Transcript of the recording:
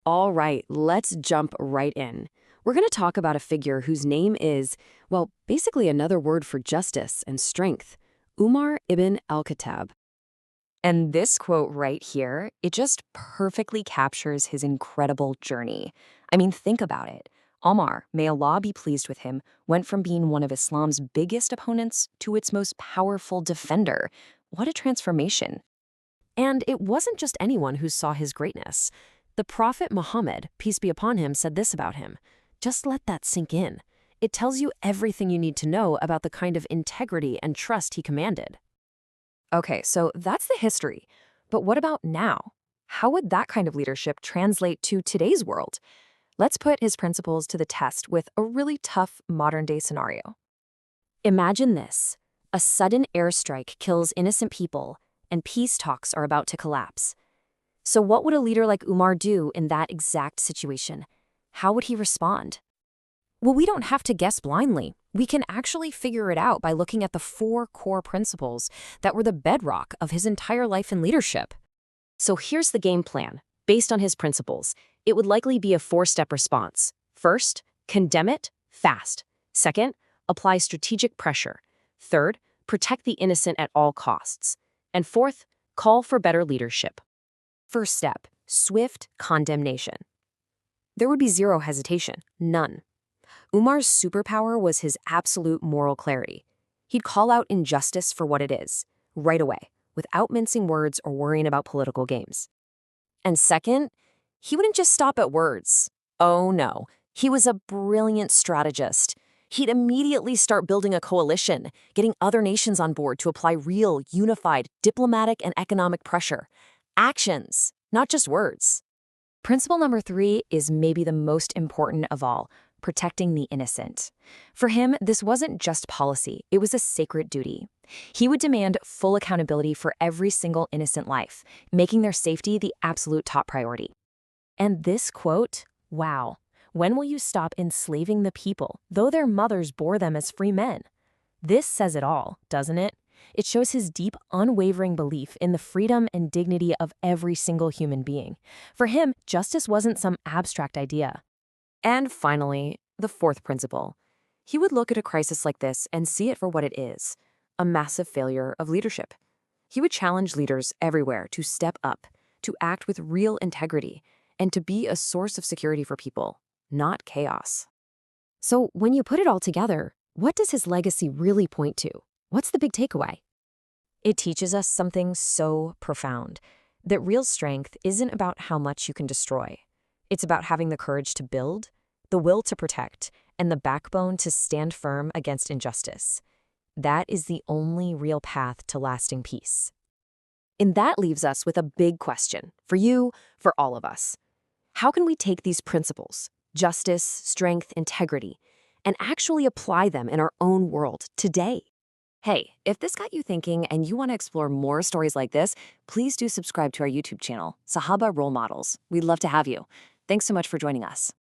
All right, let's jump right in. We're going to talk about a figure whose name is, well, basically another word for justice and strength, Umar ibn al-Khattab. And this quote right here, it just perfectly captures his incredible journey. I mean, think about it. Omar, may Allah be pleased with him, went from being one of Islam's biggest opponents to its most powerful defender. What a transformation. And it wasn't just anyone who saw his greatness. The Prophet Muhammad, peace be upon him, said this about him. Just let that sink in. It tells you everything you need to know about the kind of integrity and trust he commanded. Okay, so that's the history. But what about now? How would that kind of leadership translate to today's world? Let's put his principles to the test with a really tough modern-day scenario. Imagine this. A sudden airstrike kills innocent people, and peace talks are about to collapse. So what would a leader like Umar do in that exact situation? How would he respond? Well, we don't have to guess blindly. We can actually figure it out by looking at the 4 core principles that were the bedrock of his entire life and leadership. So here's the game plan. Based on his principles, it would likely be a 4-step response. First, condemn it fast. Second, apply strategic pressure. Third, protect the innocent at all costs. And fourth, call for better leadership. First step, swift condemnation. There would be zero hesitation, none. Umar's superpower was his absolute moral clarity. He'd call out injustice for what it is, right away, without mincing words or worrying about political games. And second, he wouldn't just stop at words. Oh no, he was a brilliant strategist. He'd immediately start building a coalition, getting other nations on board to apply real, unified, diplomatic and economic pressure. Actions, not just words. Principle number 3 is maybe the most important of all, protecting the innocent. For him, this wasn't just policy, it was a sacred duty. He would demand full accountability for every single innocent life, making their safety the absolute top priority. And this quote, wow, when will you stop enslaving the people, though their mothers bore them as free men? This says it all, doesn't it? It shows his deep, unwavering belief in the freedom and dignity of every single human being. For him, justice wasn't some abstract idea. And finally, the 4th principle. He would look at a crisis like this and see it for what it is, a massive failure of leadership. He would challenge leaders everywhere to step up, to act with real integrity, and to be a source of security for people, not chaos. So when you put it all together, what does his legacy really point to? What's the big takeaway? It teaches us something so profound, that real strength isn't about how much you can destroy. It's about having the courage to build, the will to protect, and the backbone to stand firm against injustice. That is the only real path to lasting peace. And that leaves us with a big question, for you, for all of us. How can we take these principles, justice, strength, integrity, and actually apply them in our own world today? Hey, if this got you thinking and you want to explore more stories like this, please do subscribe to our YouTube channel, Sahaba Role Models. We'd love to have you. Thanks so much for joining us.